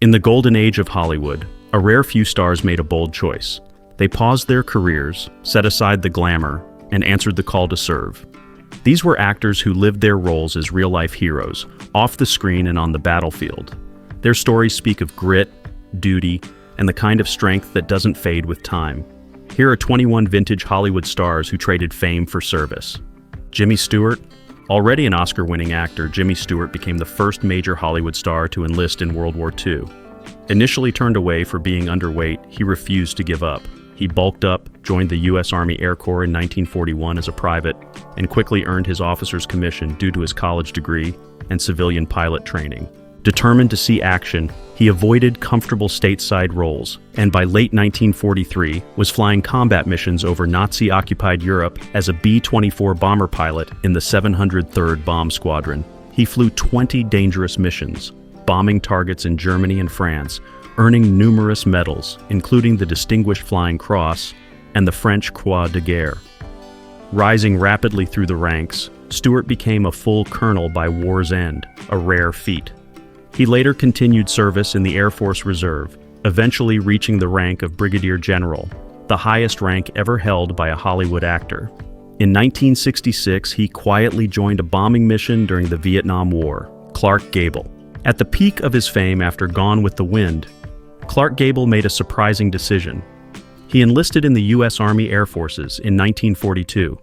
In the golden age of Hollywood, a rare few stars made a bold choice. They paused their careers, set aside the glamour, and answered the call to serve. These were actors who lived their roles as real-life heroes, off the screen and on the battlefield. Their stories speak of grit, duty, and the kind of strength that doesn't fade with time. Here are 21 vintage Hollywood stars who traded fame for service. Jimmy Stewart. Already an Oscar-winning actor, Jimmy Stewart became the first major Hollywood star to enlist in World War II. Initially turned away for being underweight, he refused to give up. He bulked up, joined the U.S. Army Air Corps in 1941 as a private, and quickly earned his officer's commission due to his college degree and civilian pilot training. Determined to see action, he avoided comfortable stateside roles, and by late 1943 was flying combat missions over Nazi-occupied Europe as a B-24 bomber pilot in the 703rd Bomb Squadron. He flew 20 dangerous missions, bombing targets in Germany and France, earning numerous medals, including the Distinguished Flying Cross and the French Croix de Guerre. Rising rapidly through the ranks, Stewart became a full colonel by war's end, a rare feat. He later continued service in the Air Force Reserve, eventually reaching the rank of Brigadier General, the highest rank ever held by a Hollywood actor. In 1966, he quietly joined a bombing mission during the Vietnam War, Clark Gable. At the peak of his fame after Gone with the Wind, Clark Gable made a surprising decision. He enlisted in the U.S. Army Air Forces in 1942.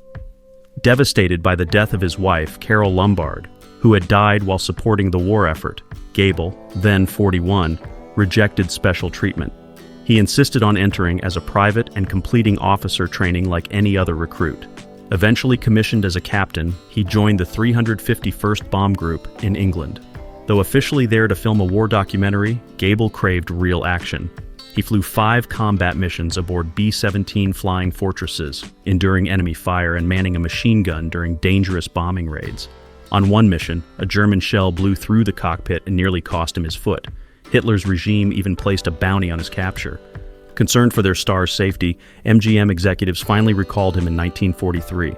Devastated by the death of his wife, Carol Lombard, who had died while supporting the war effort, Gable, then 41, rejected special treatment. He insisted on entering as a private and completing officer training like any other recruit. Eventually commissioned as a captain, he joined the 351st Bomb Group in England. Though officially there to film a war documentary, Gable craved real action. He flew 5 combat missions aboard B-17 Flying Fortresses, enduring enemy fire and manning a machine gun during dangerous bombing raids. On one mission, a German shell blew through the cockpit and nearly cost him his foot. Hitler's regime even placed a bounty on his capture. Concerned for their star's safety, MGM executives finally recalled him in 1943.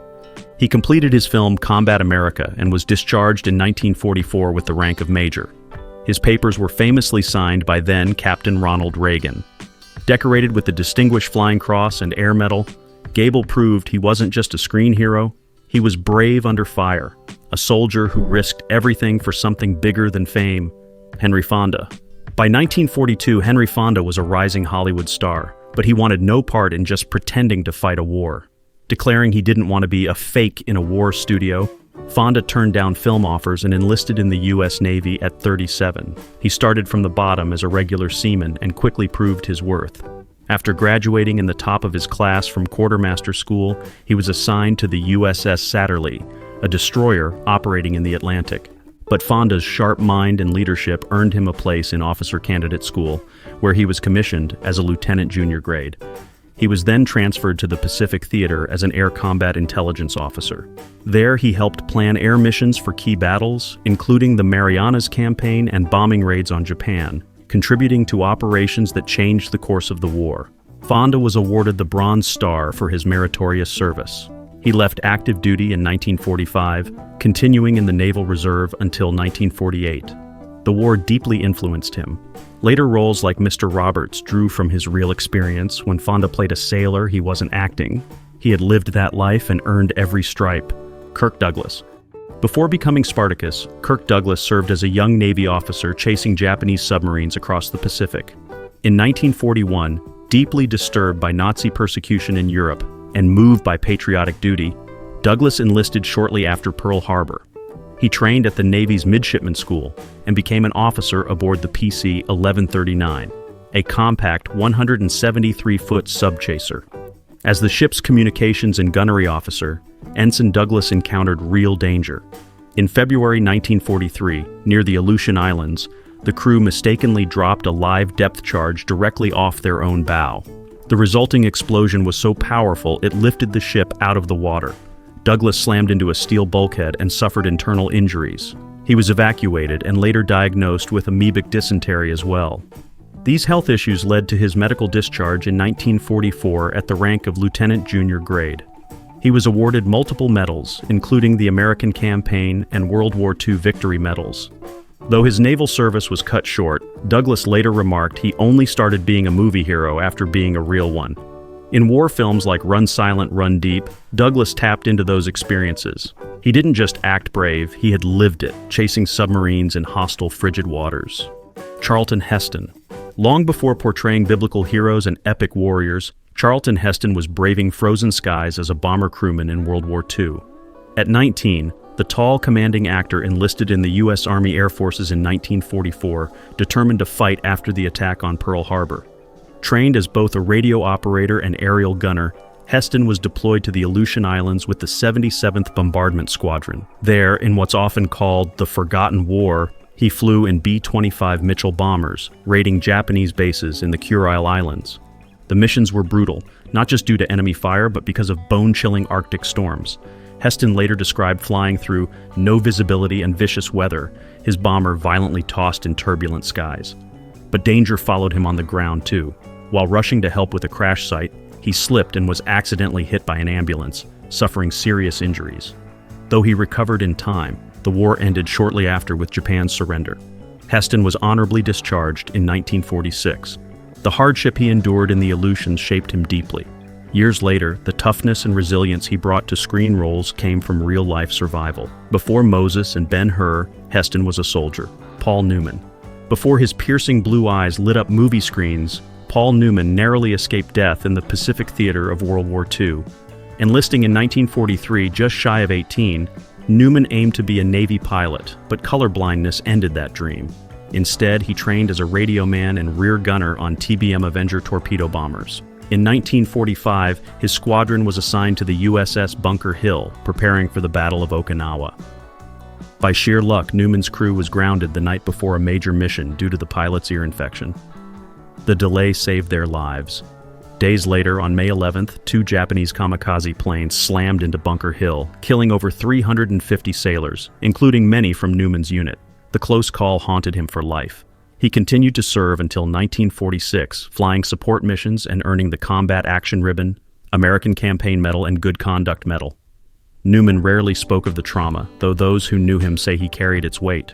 He completed his film Combat America and was discharged in 1944 with the rank of major. His papers were famously signed by then Captain Ronald Reagan. Decorated with the Distinguished Flying Cross and Air Medal, Gable proved he wasn't just a screen hero, he was brave under fire, a soldier who risked everything for something bigger than fame. Henry Fonda. By 1942, Henry Fonda was a rising Hollywood star, but he wanted no part in just pretending to fight a war. Declaring he didn't want to be a fake in a war studio, Fonda turned down film offers and enlisted in the U.S. Navy at 37. He started from the bottom as a regular seaman and quickly proved his worth. After graduating in the top of his class from quartermaster school, he was assigned to the USS Satterley, a destroyer operating in the Atlantic. But Fonda's sharp mind and leadership earned him a place in officer candidate school, where he was commissioned as a lieutenant junior grade. He was then transferred to the Pacific Theater as an air combat intelligence officer. There, he helped plan air missions for key battles, including the Marianas Campaign and bombing raids on Japan, contributing to operations that changed the course of the war. Fonda was awarded the Bronze Star for his meritorious service. He left active duty in 1945, continuing in the Naval Reserve until 1948. The war deeply influenced him. Later roles like Mr. Roberts drew from his real experience. When Fonda played a sailor, he wasn't acting. He had lived that life and earned every stripe. Kirk Douglas. Before becoming Spartacus, Kirk Douglas served as a young Navy officer chasing Japanese submarines across the Pacific. In 1941, deeply disturbed by Nazi persecution in Europe and moved by patriotic duty, Douglas enlisted shortly after Pearl Harbor. He trained at the Navy's Midshipman School and became an officer aboard the PC 1139, a compact 173-foot subchaser. As the ship's communications and gunnery officer, Ensign Douglas encountered real danger. In February 1943, near the Aleutian Islands, the crew mistakenly dropped a live depth charge directly off their own bow. The resulting explosion was so powerful it lifted the ship out of the water. Douglas slammed into a steel bulkhead and suffered internal injuries. He was evacuated and later diagnosed with amoebic dysentery as well. These health issues led to his medical discharge in 1944 at the rank of lieutenant junior grade. He was awarded multiple medals, including the American Campaign and World War II Victory Medals. Though his naval service was cut short, Douglas later remarked he only started being a movie hero after being a real one. In war films like Run Silent, Run Deep, Douglas tapped into those experiences. He didn't just act brave, he had lived it, chasing submarines in hostile, frigid waters. Charlton Heston. Long before portraying biblical heroes and epic warriors, Charlton Heston was braving frozen skies as a bomber crewman in World War II. At 19, the tall, commanding actor enlisted in the U.S. Army Air Forces in 1944, determined to fight after the attack on Pearl Harbor. Trained as both a radio operator and aerial gunner, Heston was deployed to the Aleutian Islands with the 77th Bombardment Squadron. There, in what's often called the Forgotten War, he flew in B-25 Mitchell bombers, raiding Japanese bases in the Kurile Islands. The missions were brutal, not just due to enemy fire, but because of bone-chilling Arctic storms. Heston later described flying through no visibility and vicious weather, his bomber violently tossed in turbulent skies. But danger followed him on the ground too. While rushing to help with a crash site, he slipped and was accidentally hit by an ambulance, suffering serious injuries. Though he recovered in time, the war ended shortly after with Japan's surrender. Heston was honorably discharged in 1946. The hardship he endured in the Aleutians shaped him deeply. Years later, the toughness and resilience he brought to screen roles came from real-life survival. Before Moses and Ben-Hur, Heston was a soldier. Paul Newman. Before his piercing blue eyes lit up movie screens, Paul Newman narrowly escaped death in the Pacific Theater of World War II. Enlisting in 1943, just shy of 18, Newman aimed to be a Navy pilot, but colorblindness ended that dream. Instead, he trained as a radio man and rear gunner on TBM Avenger torpedo bombers. In 1945, his squadron was assigned to the USS Bunker Hill, preparing for the Battle of Okinawa. By sheer luck, Newman's crew was grounded the night before a major mission due to the pilot's ear infection. The delay saved their lives. Days later, on May 11th, 2 Japanese kamikaze planes slammed into Bunker Hill, killing over 350 sailors, including many from Newman's unit. The close call haunted him for life. He continued to serve until 1946, flying support missions and earning the Combat Action Ribbon, American Campaign Medal, and Good Conduct Medal. Newman rarely spoke of the trauma, though those who knew him say he carried its weight.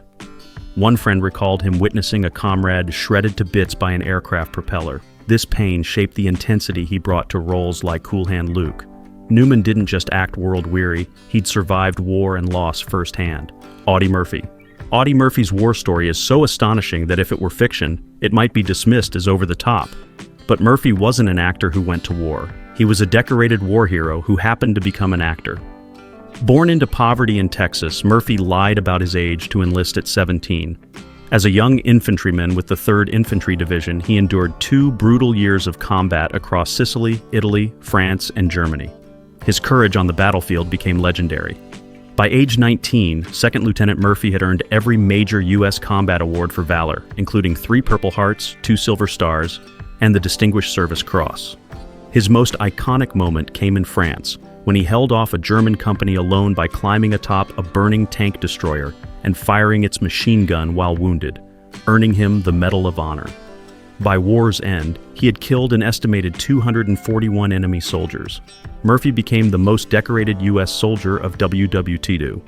One friend recalled him witnessing a comrade shredded to bits by an aircraft propeller. This pain shaped the intensity he brought to roles like Cool Hand Luke. Newman didn't just act world-weary, he'd survived war and loss firsthand. Audie Murphy. Audie Murphy's war story is so astonishing that if it were fiction, it might be dismissed as over the top. But Murphy wasn't an actor who went to war. He was a decorated war hero who happened to become an actor. Born into poverty in Texas, Murphy lied about his age to enlist at 17. As a young infantryman with the 3rd Infantry Division, he endured 2 brutal years of combat across Sicily, Italy, France, and Germany. His courage on the battlefield became legendary. By age 19, 2nd Lieutenant Murphy had earned every major U.S. combat award for valor, including 3 Purple Hearts, 2 Silver Stars, and the Distinguished Service Cross. His most iconic moment came in France, when he held off a German company alone by climbing atop a burning tank destroyer and firing its machine gun while wounded, earning him the Medal of Honor. By war's end, he had killed an estimated 241 enemy soldiers. Murphy became the most decorated U.S. soldier of WW2.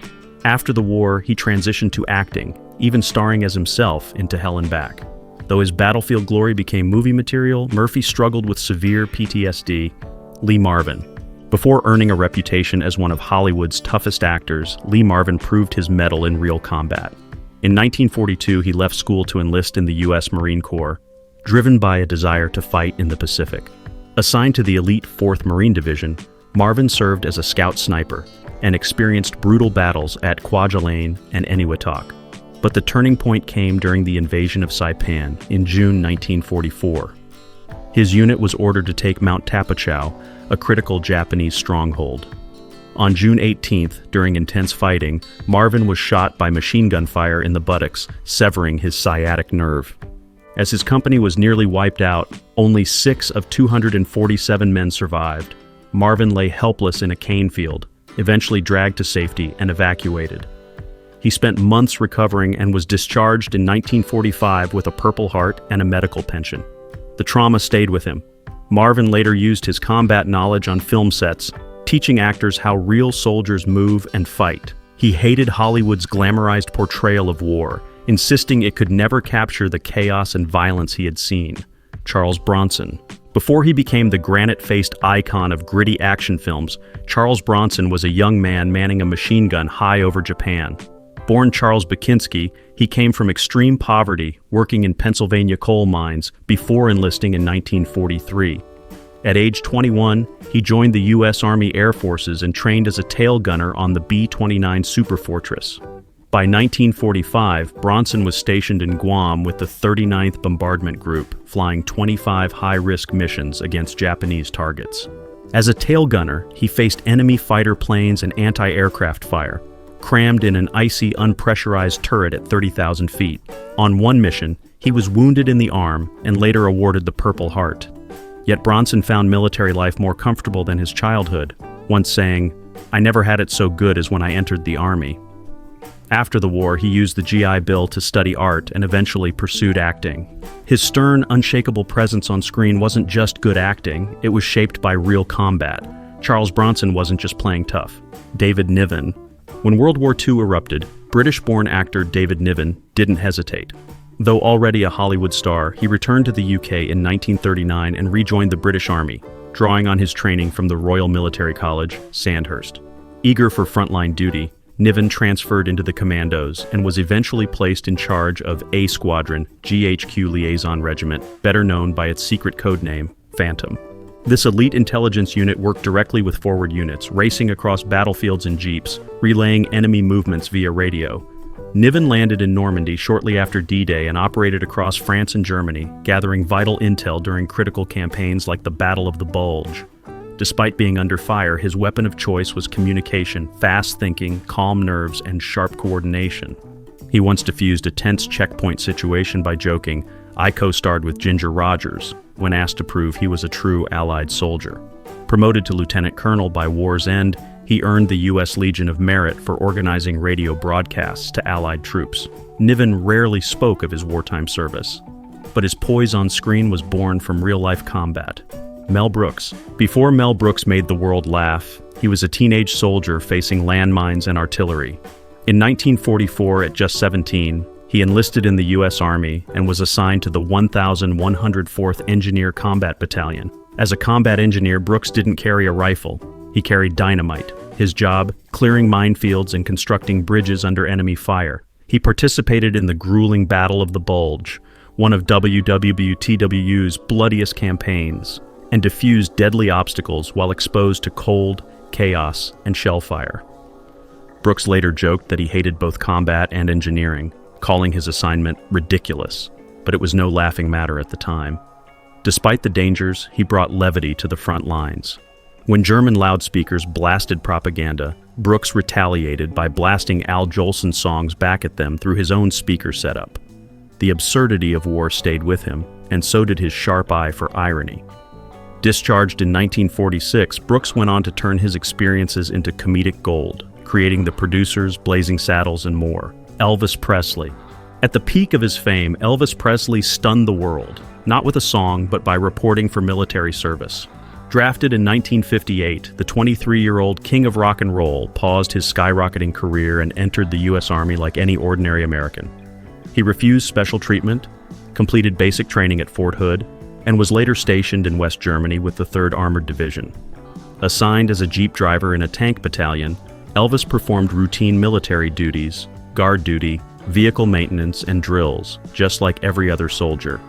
After the war, he transitioned to acting, even starring as himself in To Hell and Back. Though his battlefield glory became movie material, Murphy struggled with severe PTSD. Lee Marvin. Before earning a reputation as one of Hollywood's toughest actors, Lee Marvin proved his mettle in real combat. In 1942, he left school to enlist in the U.S. Marine Corps, driven by a desire to fight in the Pacific. Assigned to the elite 4th Marine Division, Marvin served as a scout sniper and experienced brutal battles at Kwajalein and Eniwetok. But the turning point came during the invasion of Saipan in June 1944. His unit was ordered to take Mount Tapachau, a critical Japanese stronghold. On June 18th, during intense fighting, Marvin was shot by machine gun fire in the buttocks, severing his sciatic nerve. As his company was nearly wiped out, only 6 of 247 men survived. Marvin lay helpless in a cane field, eventually dragged to safety and evacuated. He spent months recovering and was discharged in 1945 with a Purple Heart and a medical pension. The trauma stayed with him. Marvin later used his combat knowledge on film sets, teaching actors how real soldiers move and fight. He hated Hollywood's glamorized portrayal of war, insisting it could never capture the chaos and violence he had seen. Charles Bronson. Before he became the granite-faced icon of gritty action films, Charles Bronson was a young man manning a machine gun high over Japan. Born Charles Bakinski, he came from extreme poverty, working in Pennsylvania coal mines before enlisting in 1943. At age 21, he joined the U.S. Army Air Forces and trained as a tail gunner on the B-29 Superfortress. By 1945, Bronson was stationed in Guam with the 39th Bombardment Group, flying 25 high-risk missions against Japanese targets. As a tail gunner, he faced enemy fighter planes and anti-aircraft fire, crammed in an icy, unpressurized turret at 30,000 feet. On one mission, he was wounded in the arm and later awarded the Purple Heart. Yet Bronson found military life more comfortable than his childhood, once saying, "I never had it so good as when I entered the Army." After the war, he used the GI Bill to study art and eventually pursued acting. His stern, unshakable presence on screen wasn't just good acting, it was shaped by real combat. Charles Bronson wasn't just playing tough. David Niven. When World War II erupted, British-born actor David Niven didn't hesitate. Though already a Hollywood star, he returned to the UK in 1939 and rejoined the British Army, drawing on his training from the Royal Military College, Sandhurst. Eager for frontline duty, Niven transferred into the Commandos and was eventually placed in charge of A Squadron, GHQ Liaison Regiment, better known by its secret code name, Phantom. This elite intelligence unit worked directly with forward units, racing across battlefields in jeeps, relaying enemy movements via radio. Niven landed in Normandy shortly after D-Day and operated across France and Germany, gathering vital intel during critical campaigns like the Battle of the Bulge. Despite being under fire, his weapon of choice was communication, fast thinking, calm nerves, and sharp coordination. He once diffused a tense checkpoint situation by joking, "I co-starred with Ginger Rogers," when asked to prove he was a true Allied soldier. Promoted to lieutenant colonel by war's end, he earned the U.S. Legion of Merit for organizing radio broadcasts to Allied troops. Niven rarely spoke of his wartime service, but his poise on screen was born from real-life combat. Mel Brooks. Before Mel Brooks made the world laugh, he was a teenage soldier facing landmines and artillery. In 1944, at just 17, he enlisted in the U.S. Army and was assigned to the 1104th Engineer Combat Battalion. As a combat engineer, Brooks didn't carry a rifle. He carried dynamite. His job, clearing minefields and constructing bridges under enemy fire. He participated in the grueling Battle of the Bulge, one of WWTW's bloodiest campaigns, and diffused deadly obstacles while exposed to cold, chaos, and shell fire. Brooks later joked that he hated both combat and engineering, calling his assignment ridiculous, but it was no laughing matter at the time. Despite the dangers, he brought levity to the front lines. When German loudspeakers blasted propaganda, Brooks retaliated by blasting Al Jolson songs back at them through his own speaker setup. The absurdity of war stayed with him, and so did his sharp eye for irony. Discharged in 1946, Brooks went on to turn his experiences into comedic gold, creating The Producers, Blazing Saddles, and more. Elvis Presley. At the peak of his fame, Elvis Presley stunned the world, not with a song, but by reporting for military service. Drafted in 1958, the 23-year-old king of rock and roll paused his skyrocketing career and entered the U.S. Army like any ordinary American. He refused special treatment, completed basic training at Fort Hood, and was later stationed in West Germany with the 3rd Armored Division. Assigned as a jeep driver in a tank battalion, Elvis performed routine military duties, guard duty, vehicle maintenance, and drills, just like every other soldier.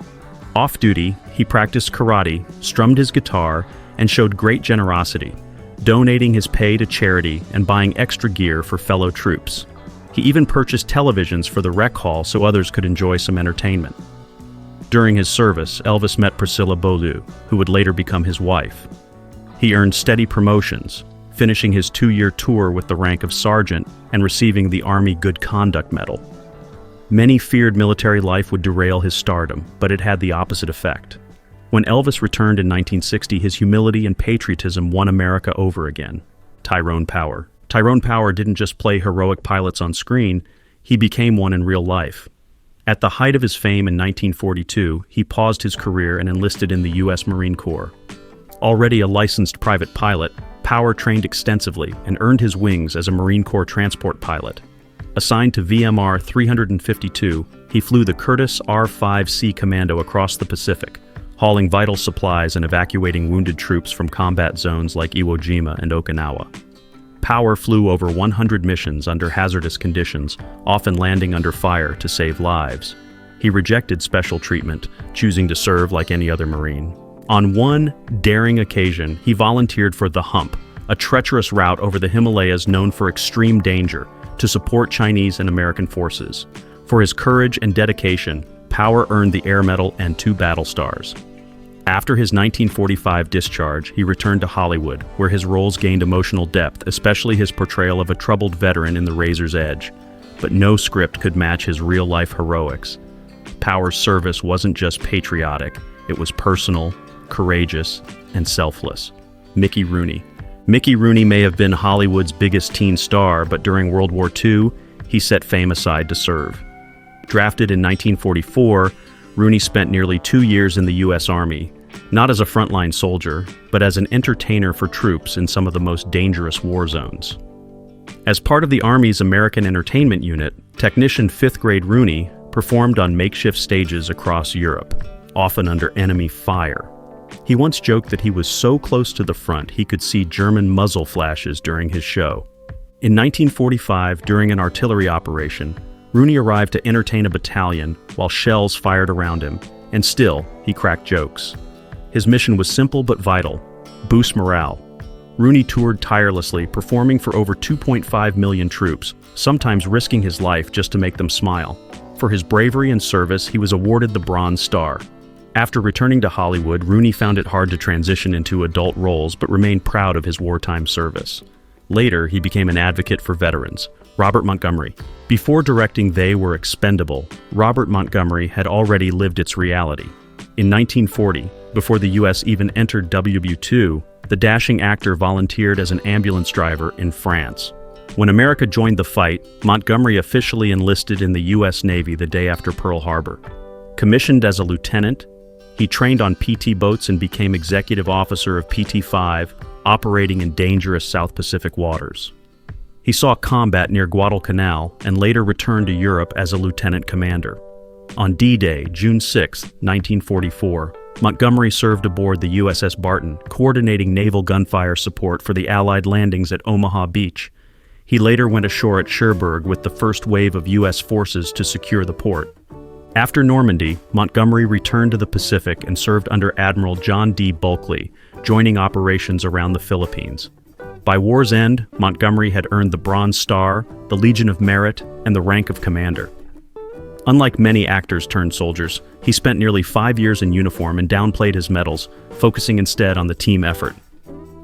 Off-duty, he practiced karate, strummed his guitar, and showed great generosity, donating his pay to charity and buying extra gear for fellow troops. He even purchased televisions for the rec hall so others could enjoy some entertainment. During his service, Elvis met Priscilla Beaulieu, who would later become his wife. He earned steady promotions, finishing his 2-year tour with the rank of sergeant and receiving the Army Good Conduct Medal. Many feared military life would derail his stardom, but it had the opposite effect. When Elvis returned in 1960, his humility and patriotism won America over again. Tyrone Power. Tyrone Power didn't just play heroic pilots on screen, he became one in real life. At the height of his fame in 1942, he paused his career and enlisted in the U.S. Marine Corps. Already a licensed private pilot, Power trained extensively and earned his wings as a Marine Corps transport pilot. Assigned to VMR 352, he flew the Curtiss R-5C Commando across the Pacific, hauling vital supplies and evacuating wounded troops from combat zones like Iwo Jima and Okinawa. Power flew over 100 missions under hazardous conditions, often landing under fire to save lives. He rejected special treatment, choosing to serve like any other Marine. On one daring occasion, he volunteered for the Hump, a treacherous route over the Himalayas known for extreme danger, to support Chinese and American forces. For his courage and dedication, Power earned the Air Medal and 2 battle stars. After his 1945 discharge, he returned to Hollywood, where his roles gained emotional depth, especially his portrayal of a troubled veteran in The Razor's Edge. But no script could match his real-life heroics. Power's service wasn't just patriotic, it was personal, courageous, and selfless. Mickey Rooney. Mickey Rooney may have been Hollywood's biggest teen star, but during World War II, he set fame aside to serve. Drafted in 1944, Rooney spent nearly 2 years in the U.S. Army, not as a frontline soldier, but as an entertainer for troops in some of the most dangerous war zones. As part of the Army's American Entertainment Unit, technician 5th grade Rooney performed on makeshift stages across Europe, often under enemy fire. He once joked that he was so close to the front he could see German muzzle flashes during his show. In 1945, during an artillery operation, Rooney arrived to entertain a battalion while shells fired around him, and still, he cracked jokes. His mission was simple but vital: boost morale. Rooney toured tirelessly, performing for over 2.5 million troops, sometimes risking his life just to make them smile. For his bravery and service, he was awarded the Bronze Star. After returning to Hollywood, Rooney found it hard to transition into adult roles but remained proud of his wartime service. Later, he became an advocate for veterans. Robert Montgomery. Before directing They Were Expendable, Robert Montgomery had already lived its reality. In 1940, before the U.S. even entered WW2, the dashing actor volunteered as an ambulance driver in France. When America joined the fight, Montgomery officially enlisted in the U.S. Navy the day after Pearl Harbor. Commissioned as a lieutenant, he trained on PT boats and became executive officer of PT-5, operating in dangerous South Pacific waters. He saw combat near Guadalcanal and later returned to Europe as a lieutenant commander. On D-Day, June 6, 1944, Montgomery served aboard the USS Barton, coordinating naval gunfire support for the Allied landings at Omaha Beach. He later went ashore at Cherbourg with the first wave of U.S. forces to secure the port. After Normandy, Montgomery returned to the Pacific and served under Admiral John D. Bulkley, joining operations around the Philippines. By war's end, Montgomery had earned the Bronze Star, the Legion of Merit, and the rank of commander. Unlike many actors turned soldiers, he spent nearly 5 years in uniform and downplayed his medals, focusing instead on the team effort.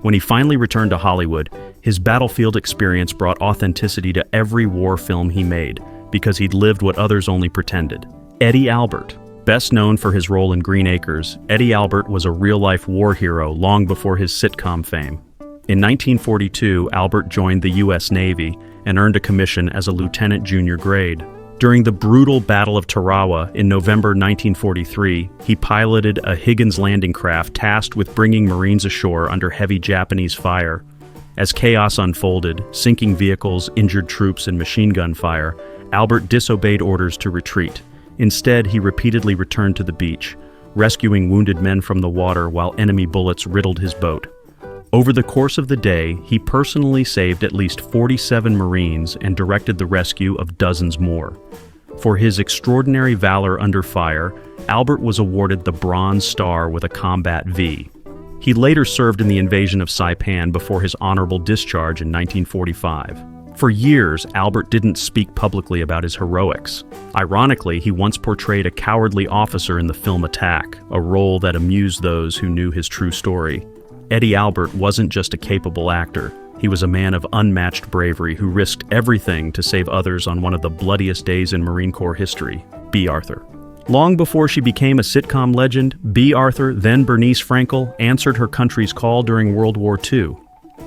When he finally returned to Hollywood, his battlefield experience brought authenticity to every war film he made, because he'd lived what others only pretended. Eddie Albert. Best known for his role in Green Acres, Eddie Albert was a real-life war hero long before his sitcom fame. In 1942, Albert joined the U.S. Navy and earned a commission as a lieutenant junior grade. During the brutal Battle of Tarawa in November 1943, he piloted a Higgins landing craft tasked with bringing Marines ashore under heavy Japanese fire. As chaos unfolded, sinking vehicles, injured troops, and machine gun fire, Albert disobeyed orders to retreat. Instead, he repeatedly returned to the beach, rescuing wounded men from the water while enemy bullets riddled his boat. Over the course of the day, he personally saved at least 47 Marines and directed the rescue of dozens more. For his extraordinary valor under fire, Albert was awarded the Bronze Star with a Combat V. He later served in the invasion of Saipan before his honorable discharge in 1945. For years, Albert didn't speak publicly about his heroics. Ironically, he once portrayed a cowardly officer in the film Attack, a role that amused those who knew his true story. Eddie Albert wasn't just a capable actor. He was a man of unmatched bravery who risked everything to save others on one of the bloodiest days in Marine Corps history, Bea Arthur. Long before she became a sitcom legend, Bea Arthur, then Bernice Frankel, answered her country's call during World War II.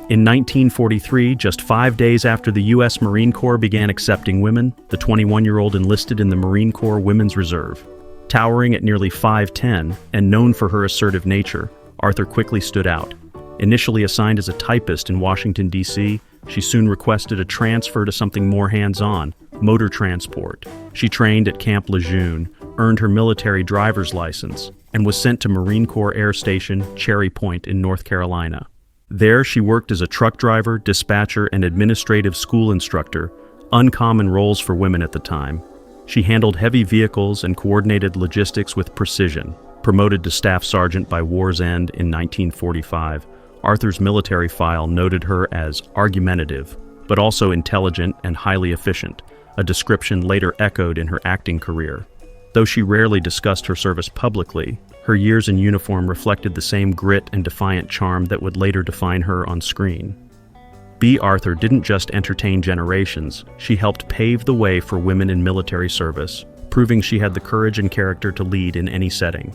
In 1943, just 5 days after the U.S. Marine Corps began accepting women, the 21-year-old enlisted in the Marine Corps Women's Reserve. Towering at nearly 5'10" and known for her assertive nature, Arthur quickly stood out. Initially assigned as a typist in Washington, D.C., she soon requested a transfer to something more hands-on, motor transport. She trained at Camp Lejeune, earned her military driver's license, and was sent to Marine Corps Air Station Cherry Point in North Carolina. There, she worked as a truck driver, dispatcher, and administrative school instructor, uncommon roles for women at the time. She handled heavy vehicles and coordinated logistics with precision. Promoted to staff sergeant by war's end in 1945, Arthur's military file noted her as argumentative, but also intelligent and highly efficient, a description later echoed in her acting career. Though she rarely discussed her service publicly, her years in uniform reflected the same grit and defiant charm that would later define her on screen. Bea Arthur didn't just entertain generations, she helped pave the way for women in military service, proving she had the courage and character to lead in any setting.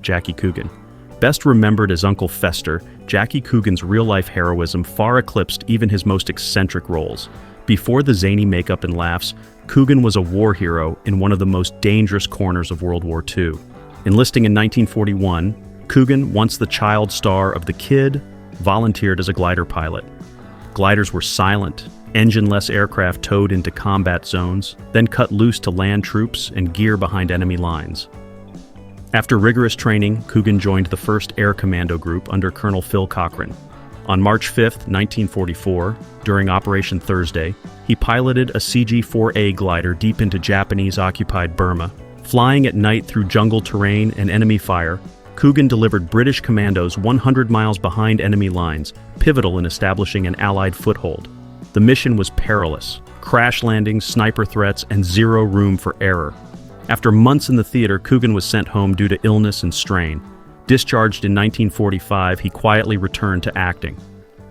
Jackie Coogan. Best remembered as Uncle Fester, Jackie Coogan's real-life heroism far eclipsed even his most eccentric roles. Before the zany makeup and laughs, Coogan was a war hero in one of the most dangerous corners of World War II. Enlisting in 1941, Coogan, once the child star of The Kid, volunteered as a glider pilot. Gliders were silent, engine-less aircraft towed into combat zones, then cut loose to land troops and gear behind enemy lines. After rigorous training, Coogan joined the 1st Air Commando Group under Colonel Phil Cochran. On March 5, 1944, during Operation Thursday, he piloted a CG-4A glider deep into Japanese-occupied Burma. Flying at night through jungle terrain and enemy fire, Coogan delivered British commandos 100 miles behind enemy lines, pivotal in establishing an Allied foothold. The mission was perilous: crash landings, sniper threats, and zero room for error. After months in the theater, Coogan was sent home due to illness and strain. Discharged in 1945, he quietly returned to acting.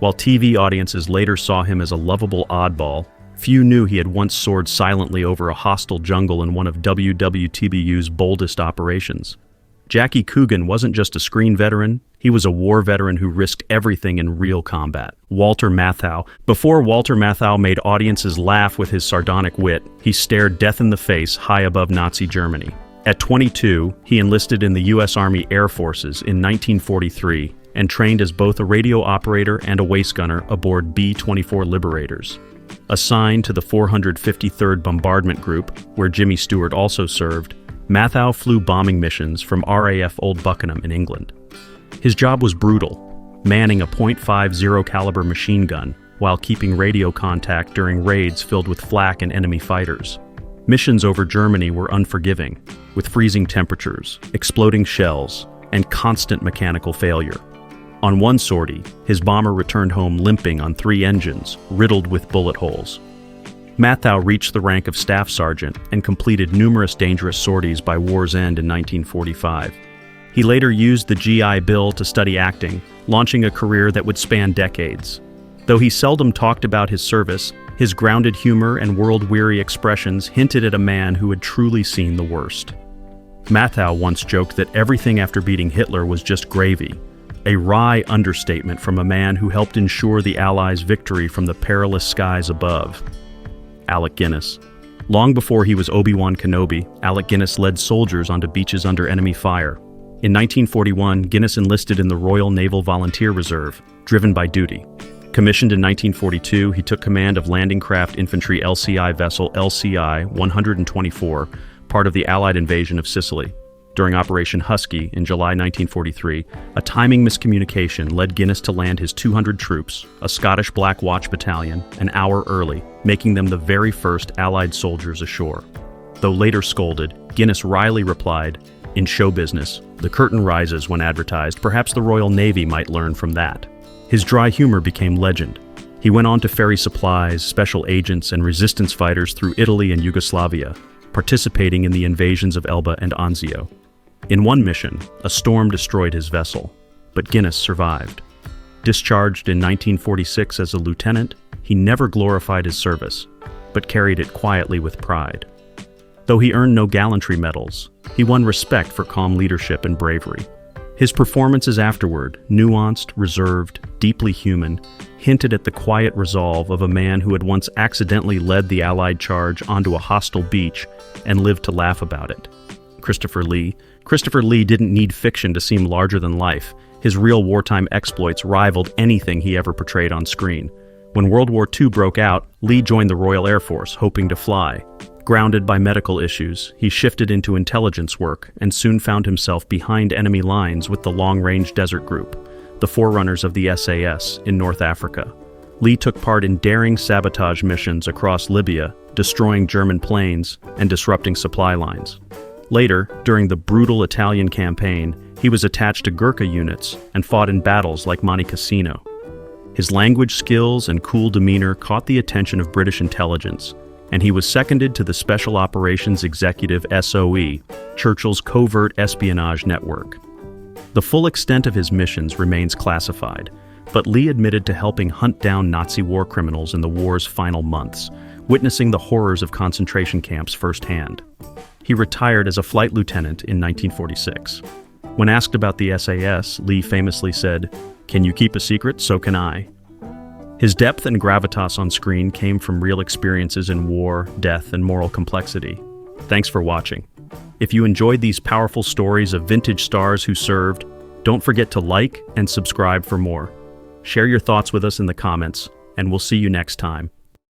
While TV audiences later saw him as a lovable oddball, few knew he had once soared silently over a hostile jungle in one of WWTBU's boldest operations. Jackie Coogan wasn't just a screen veteran, he was a war veteran who risked everything in real combat. Walter Matthau. Before Walter Matthau made audiences laugh with his sardonic wit, he stared death in the face high above Nazi Germany. At 22, he enlisted in the U.S. Army Air Forces in 1943 and trained as both a radio operator and a waist gunner aboard B-24 Liberators. Assigned to the 453rd Bombardment Group, where Jimmy Stewart also served, Matthau flew bombing missions from RAF Old Buckenham in England. His job was brutal, manning a .50 caliber machine gun while keeping radio contact during raids filled with flak and enemy fighters. Missions over Germany were unforgiving, with freezing temperatures, exploding shells, and constant mechanical failure. On one sortie, his bomber returned home limping on 3 engines, riddled with bullet holes. Matthau reached the rank of staff sergeant and completed numerous dangerous sorties by war's end in 1945. He later used the GI Bill to study acting, launching a career that would span decades. Though he seldom talked about his service, his grounded humor and world-weary expressions hinted at a man who had truly seen the worst. Matthau once joked that everything after beating Hitler was just gravy, a wry understatement from a man who helped ensure the Allies' victory from the perilous skies above. Alec Guinness. Long before he was Obi-Wan Kenobi, Alec Guinness led soldiers onto beaches under enemy fire. In 1941, Guinness enlisted in the Royal Naval Volunteer Reserve, driven by duty. Commissioned in 1942, he took command of landing craft infantry LCI vessel LCI 124, part of the Allied invasion of Sicily. During Operation Husky in July 1943, a timing miscommunication led Guinness to land his 200 troops, a Scottish Black Watch battalion, an hour early, making them the very first Allied soldiers ashore. Though later scolded, Guinness wryly replied, "In show business, the curtain rises when advertised. Perhaps the Royal Navy might learn from that." His dry humor became legend. He went on to ferry supplies, special agents, and resistance fighters through Italy and Yugoslavia, participating in the invasions of Elba and Anzio. In one mission, a storm destroyed his vessel, but Guinness survived. Discharged in 1946 as a lieutenant, he never glorified his service, but carried it quietly with pride. Though he earned no gallantry medals, he won respect for calm leadership and bravery. His performances afterward, nuanced, reserved, deeply human, hinted at the quiet resolve of a man who had once accidentally led the Allied charge onto a hostile beach and lived to laugh about it. Christopher Lee. Christopher Lee didn't need fiction to seem larger than life. His real wartime exploits rivaled anything he ever portrayed on screen. When World War II broke out, Lee joined the Royal Air Force, hoping to fly. Grounded by medical issues, he shifted into intelligence work and soon found himself behind enemy lines with the Long-Range Desert Group, the forerunners of the SAS in North Africa. Lee took part in daring sabotage missions across Libya, destroying German planes and disrupting supply lines. Later, during the brutal Italian campaign, he was attached to Gurkha units and fought in battles like Monte Cassino. His language skills and cool demeanor caught the attention of British intelligence, and he was seconded to the Special Operations Executive SOE, Churchill's covert espionage network. The full extent of his missions remains classified, but Lee admitted to helping hunt down Nazi war criminals in the war's final months, witnessing the horrors of concentration camps firsthand. He retired as a flight lieutenant in 1946. When asked about the SAS, Lee famously said, "Can you keep a secret? So can I." His depth and gravitas on screen came from real experiences in war, death, and moral complexity. Thanks for watching. If you enjoyed these powerful stories of vintage stars who served, don't forget to like and subscribe for more. Share your thoughts with us in the comments, and we'll see you next time.